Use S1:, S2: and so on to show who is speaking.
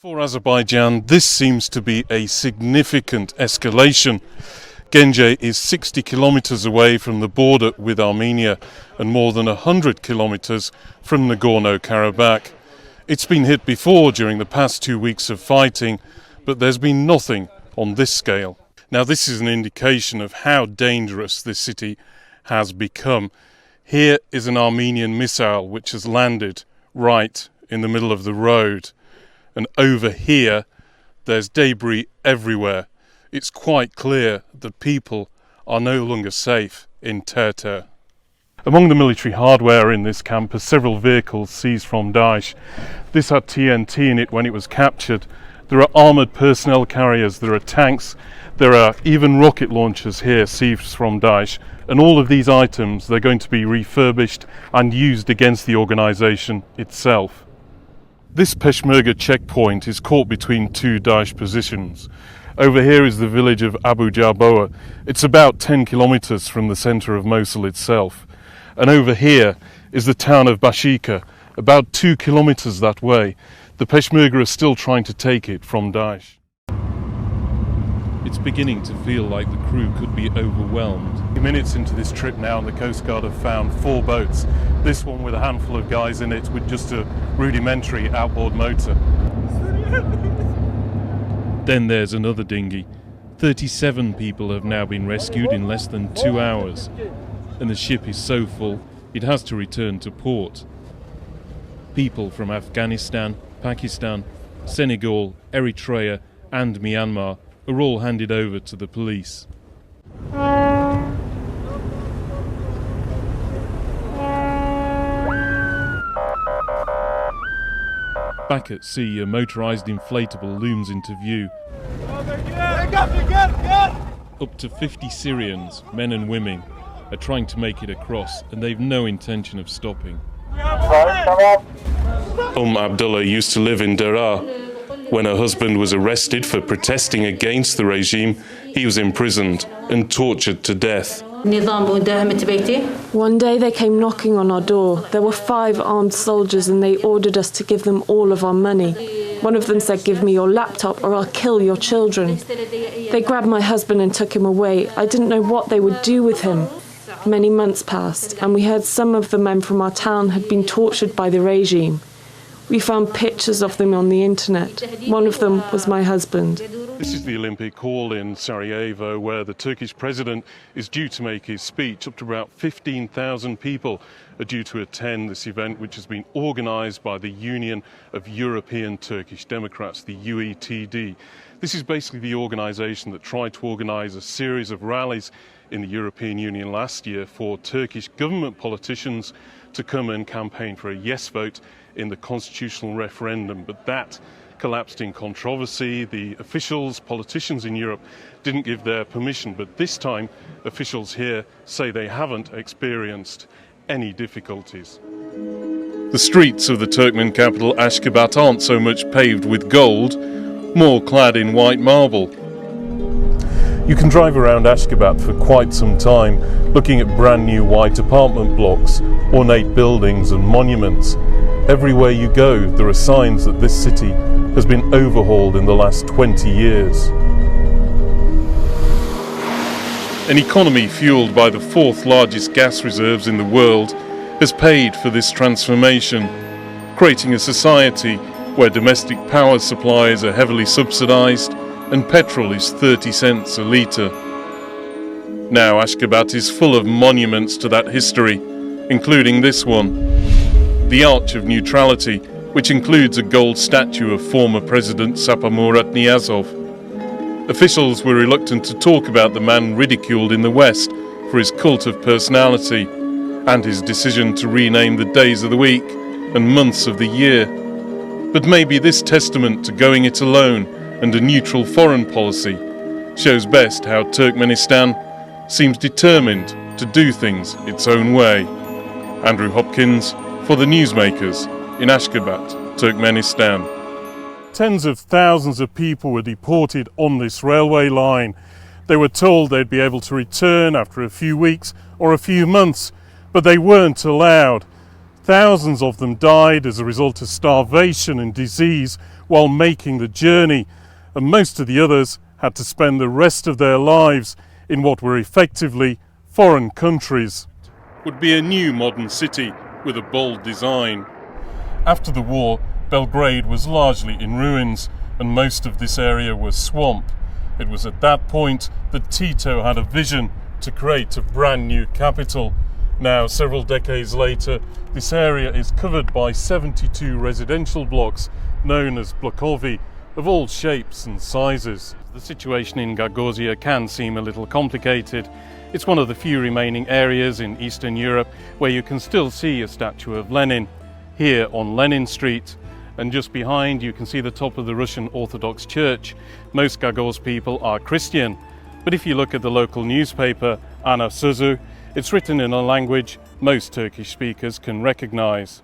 S1: For Azerbaijan, this seems to be a significant escalation. Genge is 60 kilometers away from the border with Armenia and more than 100 kilometers from Nagorno-Karabakh. It's been hit before during the past 2 weeks of fighting, but there's been nothing on this scale. Now, this is an indication of how dangerous this city has become. Here is an Armenian missile which has landed right in the middle of the road. And over here, there's debris everywhere. It's quite clear that people are no longer safe in Terter. Among the military hardware in this camp are several vehicles seized from Daesh. This had TNT in it when it was captured. There are armoured personnel carriers, there are tanks, there are even rocket launchers here seized from Daesh. And all of these items, they're going to be refurbished and used against the organisation itself. This Peshmerga checkpoint is caught between two Daesh positions. Over here is the village of Abu Jarboa. It's about 10 kilometers from the centre of Mosul itself. And over here is the town of Bashika, about 2 kilometers that way. The Peshmerga are still trying to take it from Daesh. It's beginning to feel like the crew could be overwhelmed. 2 minutes into this trip now, and the Coast Guard have found 4 boats. This one with a handful of guys in it with just a rudimentary outboard motor. Then there's another dinghy. 37 people have now been rescued in less than 2 hours. And the ship is so full, it has to return to port. People from Afghanistan, Pakistan, Senegal, Eritrea and Myanmar are all handed over to the police. Back at sea, a motorised inflatable looms into view. Up to 50 Syrians, men and women, are trying to make it across, and they've no intention of stopping. Abdullah used to live in Daraa. When her husband was arrested for protesting against the regime, he was imprisoned and tortured to death.
S2: One day they came knocking on our door. There were 5 armed soldiers and they ordered us to give them all of our money. One of them said, "Give me your laptop or I'll kill your children." They grabbed my husband and took him away. I didn't know what they would do with him. Many months passed and we heard some of the men from our town had been tortured by the regime. We found pictures of them on the internet. One of them was my husband.
S1: This is the Olympic Hall in Sarajevo, where the Turkish president is due to make his speech. Up to about 15,000 people are due to attend this event, which has been organised by the Union of European Turkish Democrats, the UETD. This is basically the organisation that tried to organise a series of rallies in the European Union last year for Turkish government politicians to come and campaign for a yes vote in the constitutional referendum, but that collapsed in controversy. The officials, politicians in Europe didn't give their permission, but this time officials here say they haven't experienced any difficulties. The streets of the Turkmen capital Ashgabat aren't so much paved with gold, more clad in white marble. You can drive around Ashgabat for quite some time, looking at brand new white apartment blocks, ornate buildings and monuments. Everywhere you go, there are signs that this city has been overhauled in the last 20 years. An economy fueled by the 4th largest gas reserves in the world has paid for this transformation, creating a society where domestic power supplies are heavily subsidised and petrol is 30 cents a litre. Now Ashgabat is full of monuments to that history, including this one. The Arch of Neutrality, which includes a gold statue of former President Saparmurat Niyazov. Officials were reluctant to talk about the man ridiculed in the West for his cult of personality and his decision to rename the days of the week and months of the year. But maybe this testament to going it alone and a neutral foreign policy shows best how Turkmenistan seems determined to do things its own way. Andrew Hopkins for the Newsmakers in Ashgabat, Turkmenistan. Tens of thousands of people were deported on this railway line. They were told they'd be able to return after a few weeks or a few months, but they weren't allowed. Thousands of them died as a result of starvation and disease while making the journey, and most of the others had to spend the rest of their lives in what were effectively foreign countries. Would be a new modern city with a bold design. After the war, Belgrade was largely in ruins, and most of this area was swamp. It was at that point that Tito had a vision to create a brand new capital. Now, several decades later, this area is covered by 72 residential blocks known as blokovi, of all shapes and sizes. The situation in Gagosiya can seem a little complicated. It's one of the few remaining areas in Eastern Europe where you can still see a statue of Lenin, here on Lenin Street. And just behind you can see the top of the Russian Orthodox Church. Most Gagos people are Christian, but if you look at the local newspaper, Ana Suzu, it's written in a language most Turkish speakers can recognize.